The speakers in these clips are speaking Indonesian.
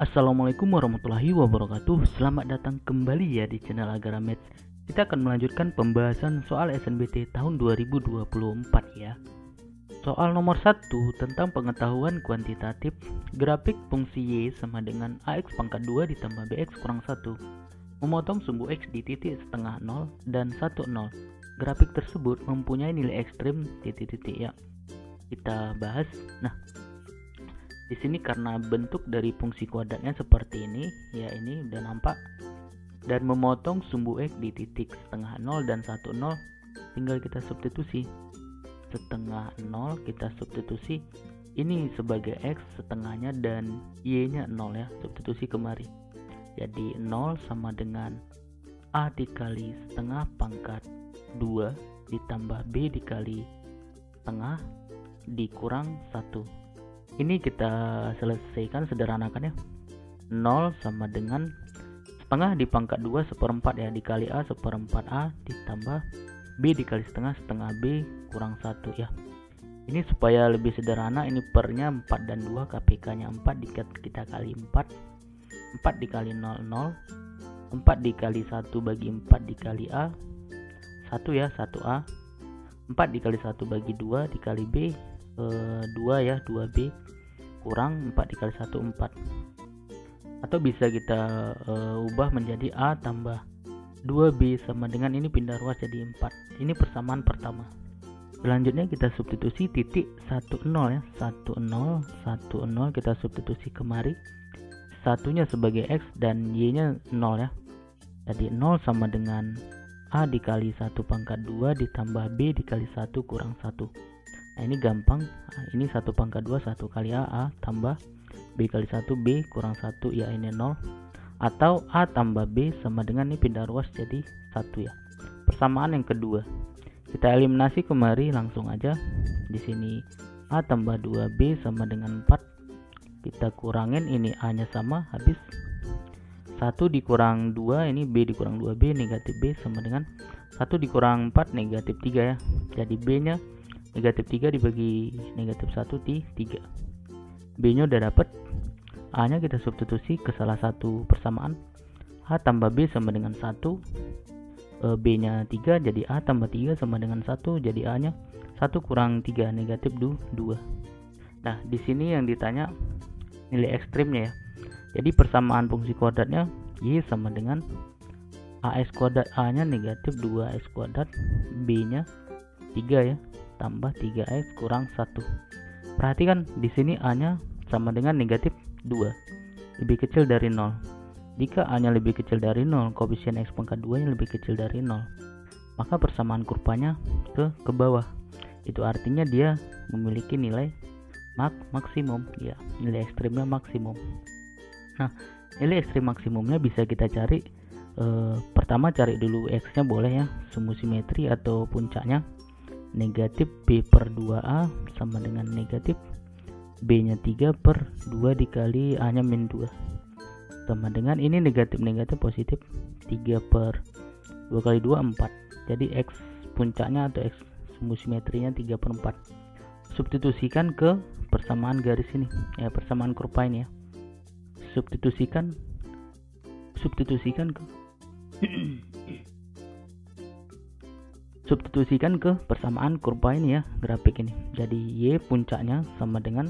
Assalamualaikum warahmatullahi wabarakatuh. Selamat datang kembali ya di channel Agara Maths. Kita akan melanjutkan pembahasan soal SNBT tahun 2024 ya. Soal nomor 1 tentang pengetahuan kuantitatif. Grafik fungsi Y sama dengan AX pangkat 2 ditambah BX kurang 1. Memotong sumbu X di titik setengah 0 dan 1, 0. Grafik tersebut mempunyai nilai ekstrim titik-titik ya. Kita bahas. Nah, di sini karena bentuk dari fungsi kuadratnya seperti ini, ya ini udah nampak. Dan memotong sumbu X di titik setengah 0 dan 1, 0, tinggal kita substitusi. Setengah 0 kita substitusi ini sebagai X setengahnya dan Y-nya 0 ya, substitusi kemari. Jadi 0 sama dengan A dikali setengah pangkat 2 ditambah B dikali setengah dikurang 1. Ini kita selesaikan, sederhanakan ya. 0 sama dengan setengah di pangkat 2 seperempat ya, dikali A seperempat A ditambah B dikali setengah B kurang 1 ya. Ini supaya lebih sederhana, ini pernya 4 dan 2, KPK nya 4 kita kali 4 dikali 0, 0, 4 dikali 1 bagi 4 dikali A 1 ya, 1A, 4 dikali 1 bagi 2 dikali B 2 ya, 2B kurang 4 dikali 1, 4. Atau bisa kita ubah menjadi A tambah 2B sama dengan ini pindah ruas jadi 4. Ini persamaan pertama. Selanjutnya kita substitusi titik 1, 0 ya, 1, 0, 1, 0 kita substitusi kemari. Satunya sebagai X dan Y nya 0 ya. Jadi 0 sama dengan A dikali 1 pangkat 2 ditambah B dikali 1 kurang 1. Nah ini gampang, ini 1 pangkat 2 1 kali A tambah B kali 1 B kurang 1 ya, ini 0. Atau A tambah B sama dengan ini pindah ruas jadi 1 ya. Persamaan yang kedua, kita eliminasi kemari langsung aja. Di sini A tambah 2B sama dengan 4. Kita kurangin, ini A nya sama, habis 1 dikurang 2, ini B dikurang 2B negatif B sama dengan 1 dikurang 4 negatif 3 ya. Jadi B nya negatif 3 dibagi negatif 1 di 3. B nya udah dapet. A nya kita substitusi ke salah satu persamaan. A tambah B sama dengan 1. B nya 3 jadi A tambah 3 sama dengan 1. Jadi A nya 1 kurang 3 negatif 2. Nah di sini yang ditanya nilai ekstrimnya ya. Jadi persamaan fungsi kuadratnya Y sama dengan AX kuadrat, A nya negatif 2X kuadrat, B nya 3 ya, tambah 3X kurang 1. Perhatikan di sini A nya sama dengan negatif 2, lebih kecil dari 0. Jika A nya lebih kecil dari 0, koefisien X pangkat 2 nya lebih kecil dari 0, maka persamaan kurvanya ke bawah. Itu artinya dia memiliki nilai maksimum ya, nilai ekstrimnya maksimum. Nah nilai ekstrim maksimumnya bisa kita cari, pertama cari dulu X nya boleh ya, sumbu simetri atau puncaknya. Negatif B per 2A sama dengan negatif B nya 3 per 2 dikali A nya min 2 sama dengan ini negatif positif 3 per 2 kali 2 4. Jadi X puncaknya atau X sumbu simetrinya 3 per 4. Substitusikan ke persamaan garis ini ya, persamaan kurva ini ya. Substitusikan ke substitusikan ke persamaan kurva ini ya, grafik ini. Jadi Y puncaknya sama dengan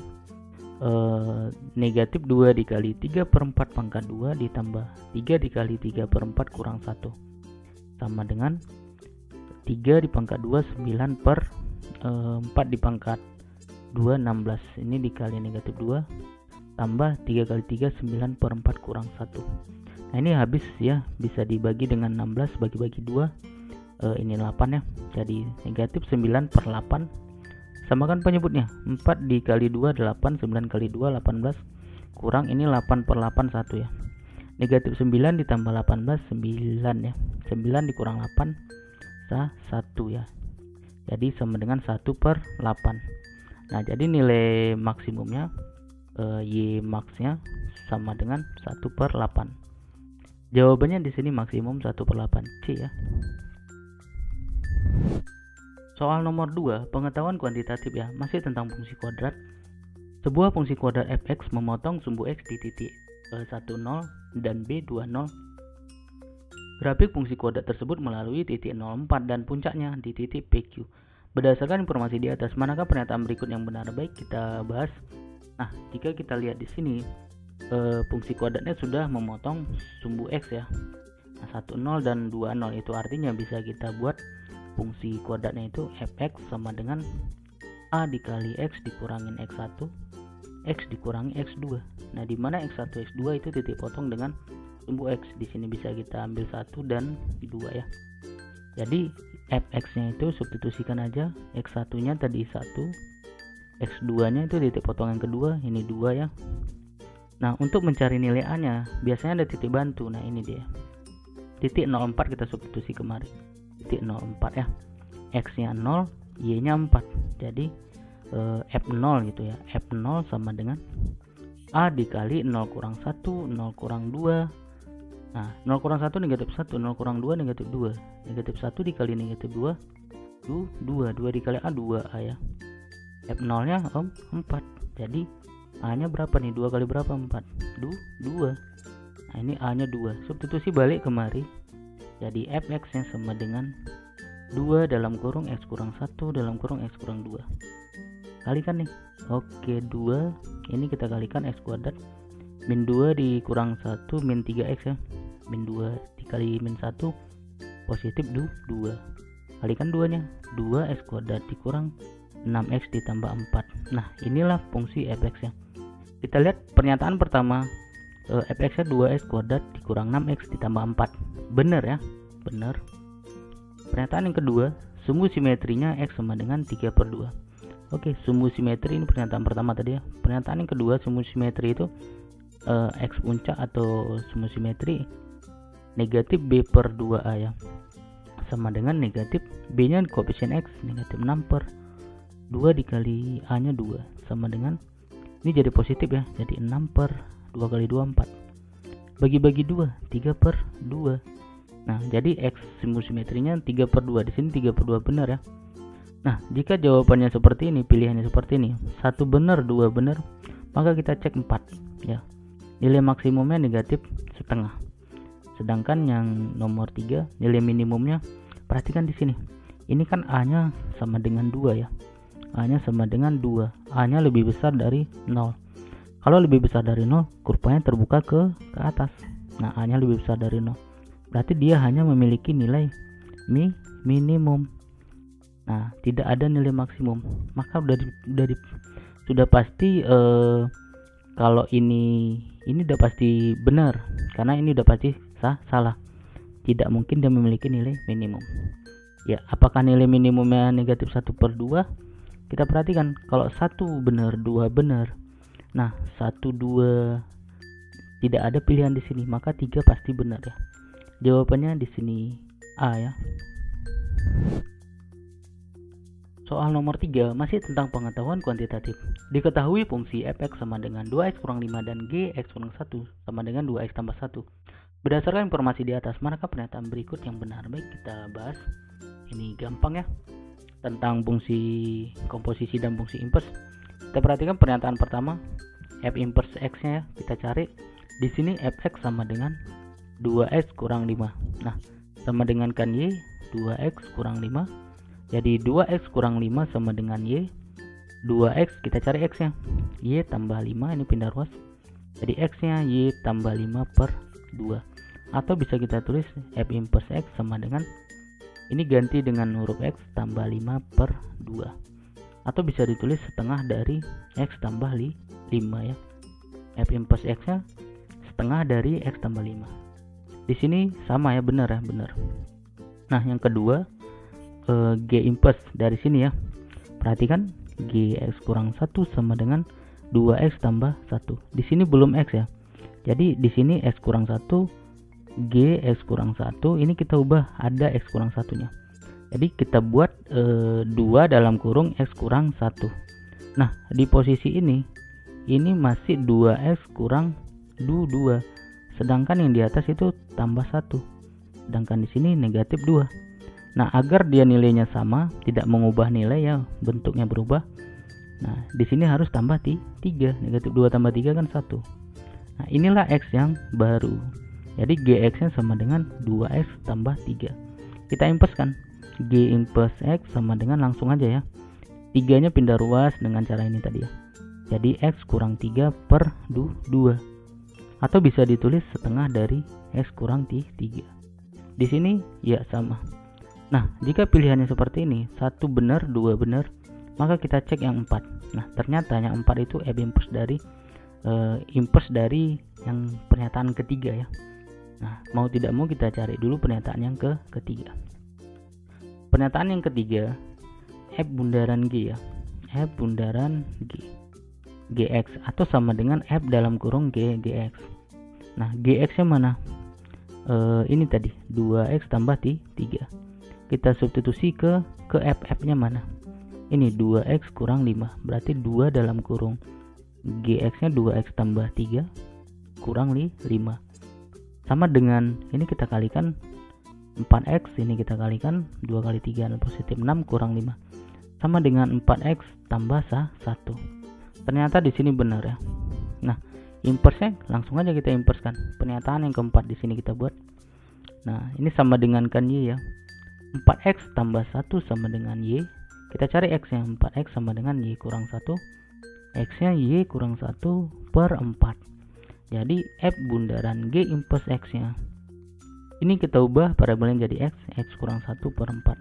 negatif 2 dikali 3 per 4 pangkat 2 ditambah 3 dikali 3 per 4 kurang 1 sama dengan 3 di pangkat 2 9 per 4 di pangkat 2 16. Ini dikali negatif 2 tambah 3 kali 3 9 per 4 kurang 1. Nah ini habis ya, bisa dibagi dengan 16 bagi 2, ini 8 ya. Jadi negatif 9 per 8, samakan penyebutnya, 4 dikali 2 8, 9 kali 2 18 kurang ini 8 per 8 1 ya. Negatif 9 ditambah 18 9 ya, 9 dikurang 8 1 ya. Jadi sama dengan 1 per 8. Nah jadi nilai maksimumnya Y max nya sama dengan 1 per 8. Jawabannya di sini maksimum 1 per 8 C ya. Soal nomor 2, pengetahuan kuantitatif ya, masih tentang fungsi kuadrat. Sebuah fungsi kuadrat fx memotong sumbu x di titik 10 dan B 20. Grafik fungsi kuadrat tersebut melalui titik 04 dan puncaknya di titik PQ. Berdasarkan informasi di atas, manakah pernyataan berikut yang benar? Baik, kita bahas. Nah, jika kita lihat di sini, fungsi kuadratnya sudah memotong sumbu X ya. Nah, 10 dan 20 itu artinya bisa kita buat fungsi kuadratnya itu fx sama dengan A dikali X dikurangin X1, X dikurangi X2. Nah, di mana X1, X2 itu titik potong dengan sumbu X. Di sini bisa kita ambil 1 dan 2 ya. Jadi fx-nya itu substitusikan aja, X1-nya tadi 1, X2-nya itu titik potong yang kedua, ini 2 ya. Nah, untuk mencari nilai A-nya biasanya ada titik bantu. Nah, ini dia. Titik 04 kita substitusi kemari. Titik 04 ya. X-nya 0, Y-nya 4. Jadi F0 gitu ya. F0 sama dengan A dikali 0 kurang 1, 0 kurang 2. Nah, 0 kurang 1 negatif 1, 0 kurang 2 negatif 2. Negatif 1 dikali negatif 2, 2 dikali A, 2A ya. F0 nya 4. Jadi A nya berapa nih? 2 kali berapa? 4. 2. Nah, ini A nya 2. Substitusi balik kemari. Jadi fx nya sama dengan 2 dalam kurung X kurang 1 dalam kurung X kurang 2. Kalikan nih. Oke, 2. Ini kita kalikan X kuadrat. Min 2 dikurang 1 min 3x ya. Min 2 dikali min 1 positif 2. Kalikan 2 nya. 2x kuadrat dikurang 6x ditambah 4. Nah, inilah fungsi fx ya. Kita lihat pernyataan pertama, fx nya 2x kuadrat dikurang 6x ditambah 4. Benar ya, benar. Pernyataan yang kedua, sumbu simetrinya x sama dengan 3/2. Oke, sumbu simetri ini pernyataan pertama tadi ya. Pernyataan yang kedua, sumbu simetri itu x puncak atau sumbu simetri negatif b/2a ya, sama dengan negatif b nya koefisien x negatif 6/2 dikali a nya 2 sama dengan, ini jadi positif ya, jadi 6/2 kali 2 4. Bagi-bagi 2 3/2. Nah, jadi x sumbu simetrinya 3/2. Di sini 3/2 benar ya. Nah, jika jawabannya seperti ini, pilihannya seperti ini, 1 benar, 2 benar, maka kita cek 4 ya. Nilai maksimumnya negatif setengah. Sedangkan yang nomor 3, nilai minimumnya, perhatikan di sini. Ini kan A-nya sama dengan 2 ya. A-nya sama dengan 2. A-nya lebih besar dari 0. Kalau lebih besar dari 0, kurvanya terbuka ke atas. Nah, A-nya lebih besar dari 0. Berarti dia hanya memiliki nilai minimum. Nah, tidak ada nilai maksimum. Maka sudah pasti kalau ini udah pasti benar, karena ini udah pasti salah. Tidak mungkin dia memiliki nilai minimum. Ya, apakah nilai minimumnya negatif 1/2? Kita perhatikan, kalau 1 benar, 2 benar. Nah, 1, 2 tidak ada pilihan di sini, maka 3 pasti benar ya. Jawabannya di sini A ya. Soal nomor 3 masih tentang pengetahuan kuantitatif. Diketahui fungsi fx sama dengan 2x kurang 5 dan gx kurang 1 sama dengan 2x tambah 1. Berdasarkan informasi di atas, manakah pernyataan berikut yang benar? Baik, kita bahas. Ini gampang ya. Tentang fungsi komposisi dan fungsi inverse. Kita perhatikan pernyataan pertama, f inverse x-nya ya, kita cari. Di sini fx sama dengan 2x kurang 5. Nah, sama dengan kan y, 2x kurang 5. Jadi 2x kurang 5 sama dengan y. 2x kita cari x-nya. Y tambah 5, ini pindah ruas. Jadi x-nya y tambah 5/2. Atau bisa kita tulis f inverse x sama dengan, ini ganti dengan huruf x tambah 5/2. Atau bisa ditulis setengah dari x tambah 5 ya. F inverse x-nya setengah dari x tambah 5. Di sini sama ya, benar ya, benar. Nah, yang kedua, G inverse dari sini ya. Perhatikan, Gx kurang 1 sama dengan 2x tambah 1. Di sini belum x ya. Jadi di sini x kurang 1, Gx kurang 1, ini kita ubah ada x kurang 1-nya. Jadi kita buat 2 dalam kurung x kurang 1. Nah, di posisi ini masih 2x kurang 2. Sedangkan yang di atas itu tambah 1. Sedangkan di sini negatif 2. Nah, agar dia nilainya sama, tidak mengubah nilai ya, bentuknya berubah. Nah, di sini harus tambah 3. Negatif 2 tambah 3 kan 1. Nah, inilah X yang baru. Jadi Gx nya sama dengan 2X tambah 3. Kita inverse kan. G inverse X sama dengan, langsung aja ya, 3 nya pindah ruas dengan cara ini tadi ya. Jadi X kurang 3 per 2. Atau bisa ditulis setengah dari X kurang 3. Di sini ya sama. Nah, jika pilihannya seperti ini, 1 benar, 2 benar, maka kita cek yang 4. Nah, ternyata yang 4 itu F inverse dari yang pernyataan ketiga ya. Nah, mau tidak mau kita cari dulu pernyataan yang ketiga. Pernyataan yang ketiga, F bundaran G ya. F bundaran G. Gx atau sama dengan F dalam kurung Gx. Nah, Gx nya mana? Ini tadi 2X tambah 3. Kita substitusi ke F nya mana? Ini 2X kurang 5. Berarti 2 dalam kurung Gx nya 2X tambah 3 kurang 5. Sama dengan ini kita kalikan 4X, ini kita kalikan 2 kali 3 positif 6 kurang 5. Sama dengan 4X tambah 1. Ternyata di sini benar ya. Nah, inverse-nya langsung aja kita inverse kan. Pernyataan yang keempat di sini kita buat. Nah, ini sama dengan kan Y ya. 4X tambah 1 sama dengan Y. Kita cari X nya. 4X sama dengan Y kurang 1. X nya Y kurang 1 per 4. Jadi F bundaran G inverse X nya, ini kita ubah parabolanya jadi X kurang 1 per 4.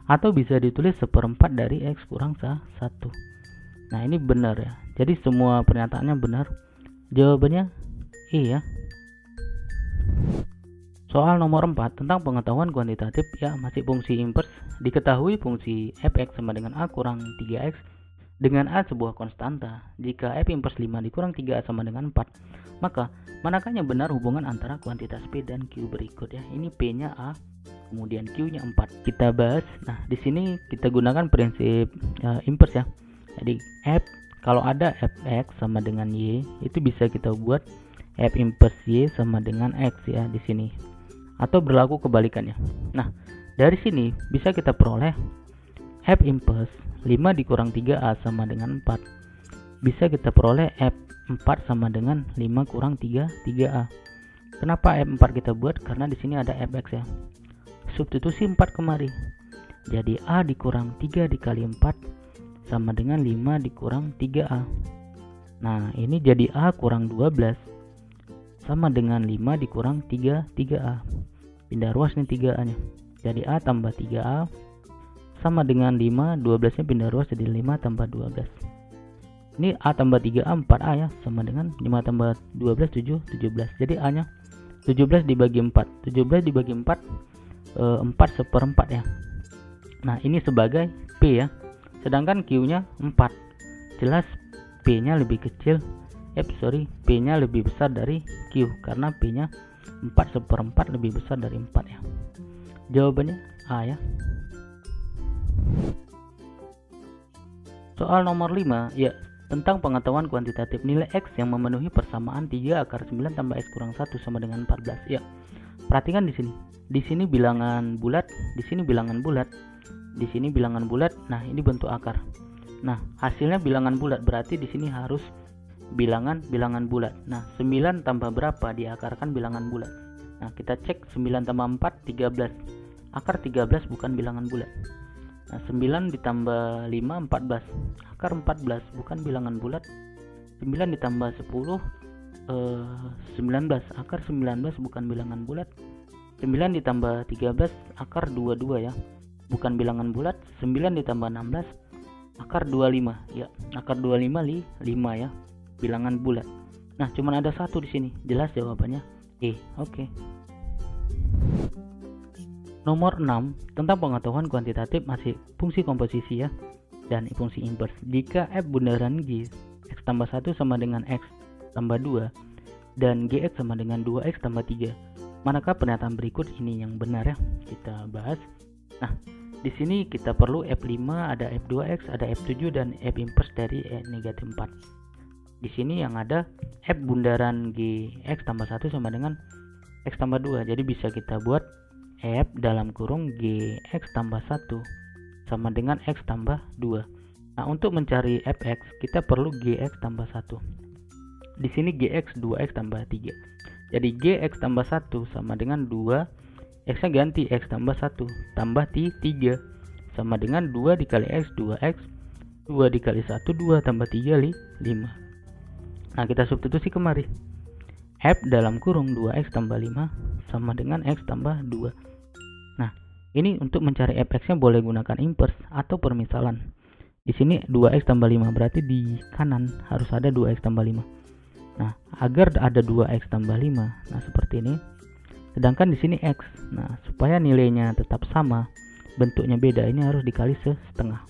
Atau bisa ditulis 1/4 dari X kurang 1. Nah, ini benar ya. Jadi semua pernyataannya benar. Jawabannya E ya. Soal nomor 4 tentang pengetahuan kuantitatif ya, masih fungsi inverse. Diketahui fungsi fx sama dengan A kurang 3x dengan A sebuah konstanta. Jika f inverse 5 dikurang 3A sama dengan 4, maka manakah yang benar hubungan antara kuantitas P dan Q berikut ya. Ini P nya A, kemudian Q nya 4. Kita bahas. Nah, di sini kita gunakan prinsip inverse ya. Jadi F, kalau ada fx sama dengan Y, itu bisa kita buat F inverse Y sama dengan X ya di sini. Atau berlaku kebalikannya. Nah, dari sini bisa kita peroleh F inverse 5 dikurang 3A sama dengan 4. Bisa kita peroleh F4 sama dengan 5 kurang 3A. Kenapa F4 kita buat? Karena di sini ada fx ya. Substitusi 4 kemari. Jadi A dikurang 3 dikali 4 sama dengan 5 dikurang 3A. Nah, ini jadi A kurang 12 sama dengan 5 dikurang 3A. Pindah ruas nih 3A nya. Jadi A tambah 3A sama dengan 5, 12 nya pindah ruas jadi 5 tambah 12. Ini A tambah 3A 4A ya, sama dengan 5 tambah 12 17. Jadi A nya 17 dibagi 4. 17 dibagi 4 4/4 ya. Nah, ini sebagai P ya. Sedangkan Q nya 4. Jelas P nya lebih kecil. P nya lebih besar dari Q karena P nya 4/4 lebih besar dari 4 ya. Jawabannya A ya. Soal nomor 5 ya, tentang pengetahuan kuantitatif nilai X yang memenuhi persamaan 3 akar 9 tambah X kurang 1 sama dengan 14 ya. Perhatikan di sini. Di sini bilangan bulat, di sini bilangan bulat, di sini bilangan bulat. Nah, ini bentuk akar. Nah, hasilnya bilangan bulat, berarti di sini harus bilangan bulat. Nah, 9 tambah berapa diakarkan bilangan bulat. Nah, kita cek 9 tambah 4 13. Akar 13 bukan bilangan bulat. Nah, 9 ditambah 5 14. Akar 14 bukan bilangan bulat. 9 ditambah 10 19. Akar 19 bukan bilangan bulat. 9 ditambah 13 akar 22 ya. Bukan bilangan bulat. 9 ditambah 16 akar 25 ya. Akar 25 5 ya. Bilangan bulat. Nah, cuman ada satu di sini. Jelas jawabannya E. Oke. Nomor 6 tentang pengetahuan kuantitatif, masih fungsi komposisi ya dan fungsi inverse. Jika F bundaran G X tambah 1 sama dengan X tambah 2 dan Gx sama dengan 2X tambah 3, manakah pernyataan berikut ini yang benar ya? Kita bahas. Nah, di sini kita perlu F5, ada F2X, ada F7 dan F inverse dari negatif 4. Di sini yang ada F bundaran G X tambah 1 sama dengan X tambah 2. Jadi bisa kita buat F dalam kurung G X tambah 1 sama dengan X tambah 2. Nah, untuk mencari fx kita perlu Gx tambah 1. di sini gx 2x tambah 3. Jadi gx tambah 1 sama dengan 2, x nya ganti x tambah 1 tambah 3 sama dengan 2 dikali x 2x, 2 dikali 1 2 tambah 3 5. Nah kita substitusi kemari, f dalam kurung 2x tambah 5 sama dengan x tambah 2. Nah ini untuk mencari fx nya boleh gunakan inverse atau permisalan. Di sini 2x tambah 5 berarti di kanan harus ada 2x tambah 5. Nah, agar ada 2x tambah 5, nah seperti ini. Sedangkan di sini x. Nah, supaya nilainya tetap sama, bentuknya beda, ini harus dikali setengah.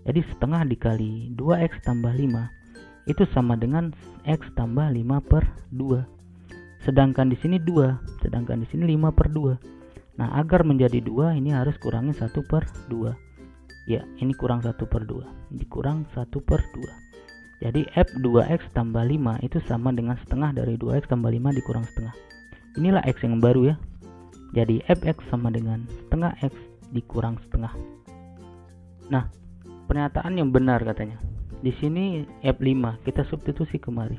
Jadi setengah dikali 2x tambah 5 itu sama dengan x tambah 5 per 2. Sedangkan di sini 2, sedangkan di sini 5 per 2. Nah, agar menjadi 2 ini harus kurangi 1 per 2. Ya, ini kurang 1 per 2, dikurang 1 per 2. Jadi f 2x tambah 5 itu sama dengan setengah dari 2x tambah 5 dikurang setengah. Inilah x yang baru ya. Jadi fx sama dengan setengah x dikurang setengah. Nah, pernyataan yang benar katanya. Di sini f5 kita substitusi kemari.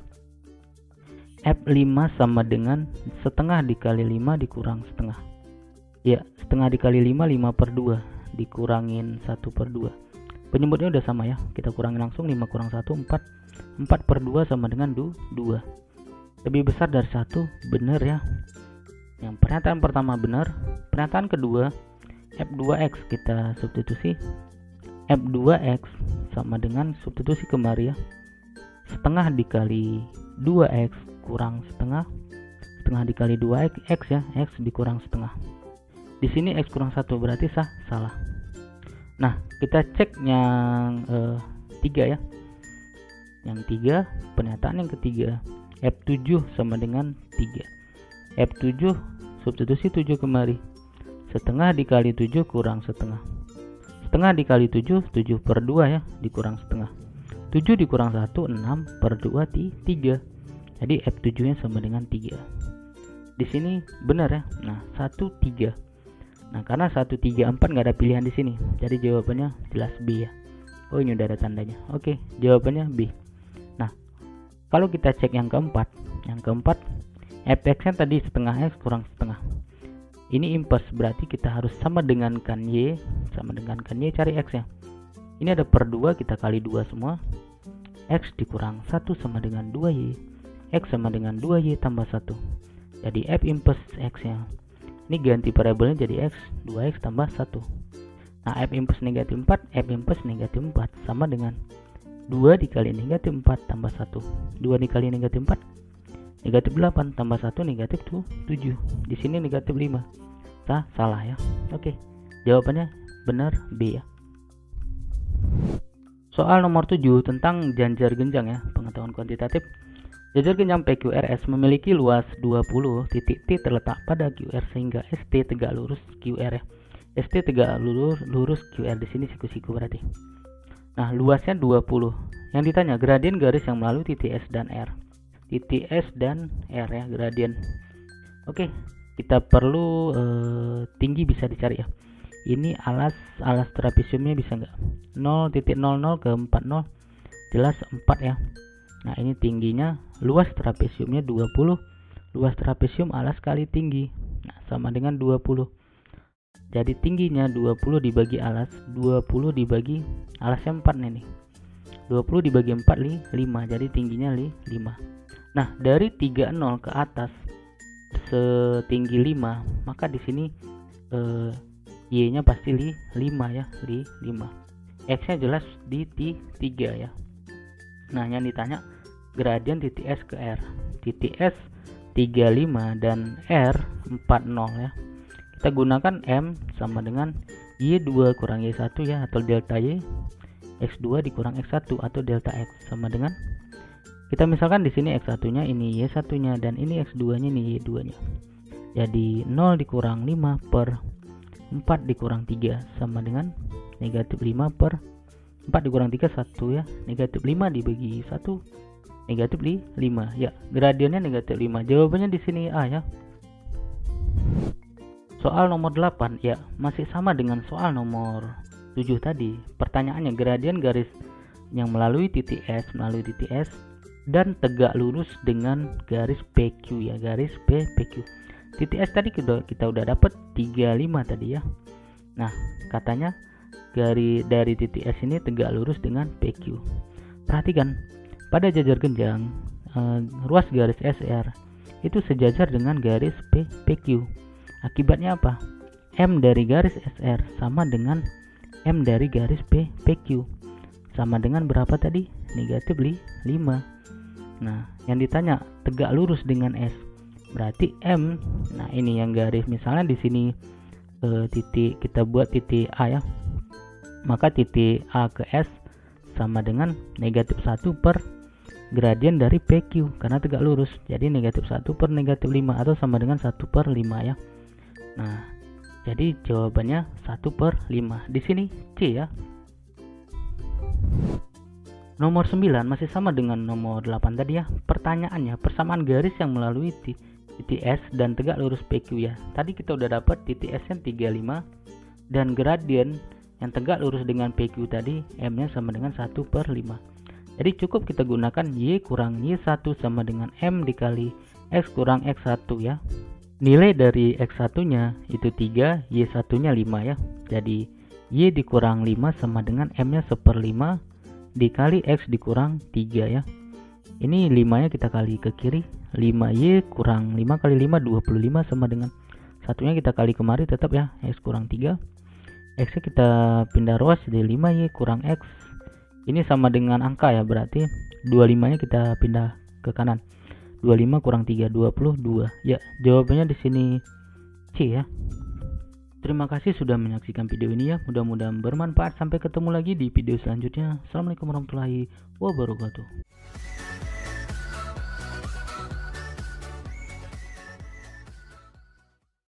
f5 sama dengan setengah dikali 5 dikurang setengah. Ya, setengah dikali 5 5 per 2 dikurangin 1 per 2. Penyebutnya udah sama ya, kita kurangin langsung. 5 kurang 1 4 per 2 sama dengan 2. Lebih besar dari 1, benar ya. Yang pernyataan pertama benar. Pernyataan kedua, f2x kita substitusi. f2x sama dengan substitusi kemari ya, setengah dikali 2x kurang setengah, setengah dikali 2x x ya, x dikurang setengah. Di sini x kurang 1 berarti salah. Nah, kita cek yang 3 ya. Yang 3, pernyataan yang ketiga, f7 sama dengan 3. f7 substitusi 7 kemari. Setengah dikali 7 kurang setengah. Setengah dikali 7, 7 per 2 ya, dikurang setengah. 7 dikurang 1, 6 per 2 3. Jadi f7 nya sama dengan 3. Di sini benar ya. Nah, 1 3. Nah, karena 1 3 4 nggak ada pilihan di sini. Jadi jawabannya jelas B ya. Oh, ini udah ada tandanya. Oke, jawabannya B. Nah, kalau kita cek yang keempat, fx-nya tadi setengah x kurang setengah. Ini inverse, berarti kita harus sama dengankan y, cari x ya. Ini ada per 2, kita kali 2 semua. X dikurang 1 sama dengan 2y. X sama dengan 2y tambah 1. Jadi f inverse x-nya. Ini ganti variabelnya jadi x, 2x tambah 1. Nah, f inverse negatif 4, f inverse negatif 4 sama dengan 2 dikali negatif 4 tambah 1. 2 dikali negatif 4, negatif 8 tambah 1 negatif 7. Di sini negatif 5. Salah ya. Oke, jawabannya benar B ya. Soal nomor 7 tentang janjar genjang ya, pengetahuan kuantitatif. Janjar genjang PQRS memiliki luas 20, titik T terletak pada QR sehingga ST tegak lurus QR ya. ST tegak lurus QR, di sini siku-siku berarti. Nah, luasnya 20. Yang ditanya gradien garis yang melalui titik S dan R. Titik S dan R ya, gradien. Oke, kita perlu tinggi bisa dicari ya. Ini alas trapesiumnya bisa nggak? 0.00 ke 40 jelas 4 ya. Nah, ini tingginya, luas trapesiumnya 20. Luas trapesium alas kali tinggi. Nah, sama dengan 20. Jadi tingginya 20 dibagi alas, 20 dibagi alasnya 4 nih. 20 dibagi 4 5. Jadi tingginya 5. Nah, dari 30 ke atas setinggi 5, maka di sini y-nya pasti 5 ya, 5. X-nya jelas di 3 ya. Nah, yang ditanya gradien titik S ke R. Titik S 35 dan R 40 ya. Kita gunakan M sama dengan Y2 kurang Y1 ya, atau delta Y. X2 dikurang X1 atau delta X sama dengan, kita misalkan di sini X1-nya ini Y1-nya dan ini X2-nya ini Y2-nya. Jadi 0 dikurang 5 per 4 dikurang 3 sama dengan negatif 5 per 4 dikurang 3 1 ya. Negatif 5 dibagi 1 negatif 5 ya. Gradiennya negatif 5. Jawabannya di sini A ya. Soal nomor 8 ya, masih sama dengan soal nomor 7 tadi. Pertanyaannya gradien garis yang melalui titik S dan tegak lurus dengan garis PQ ya, garis PQ. Titik S tadi kita udah dapat 35 tadi ya. Nah, katanya dari titik S ini tegak lurus dengan PQ. Perhatikan, pada jajar genjang ruas garis SR itu sejajar dengan garis PQ. Akibatnya apa? M dari garis SR sama dengan M dari garis PQ. Sama dengan berapa tadi? Negatif 5. Nah, yang ditanya tegak lurus dengan S. Berarti M. Nah, ini yang garis, misalnya di sini titik, kita buat titik A ya. Maka titik A ke S sama dengan negatif 1 per gradien dari PQ karena tegak lurus. Jadi negatif 1 per negatif 5 atau sama dengan 1 per 5 ya. Nah, jadi jawabannya 1 per 5. Di sini C ya. Nomor 9 masih sama dengan nomor 8 tadi ya. Pertanyaannya, persamaan garis yang melalui titik S dan tegak lurus PQ ya. Tadi kita udah dapat titik S yang 35 dan gradien yang tegak lurus dengan PQ tadi M nya sama dengan 1 per 5. Jadi cukup kita gunakan Y kurang Y1 sama dengan M dikali X kurang X1 ya. Nilai dari X1 nya itu 3, Y1 nya 5 ya. Jadi Y dikurang 5 sama dengan M nya 1/5 dikali X dikurang 3 ya. Ini 5 nya kita kali ke kiri, 5Y kurang 5 kali 5 25 sama dengan satunya kita kali kemari tetap ya, X kurang 3. X nya kita pindah ruas jadi 5Y kurang X. Ini sama dengan angka ya, berarti 25 nya kita pindah ke kanan. 25 kurang 3 22. Ya, jawabannya di sini C ya. Terima kasih sudah menyaksikan video ini ya. Mudah-mudahan bermanfaat. Sampai ketemu lagi di video selanjutnya. Assalamualaikum warahmatullahi wabarakatuh.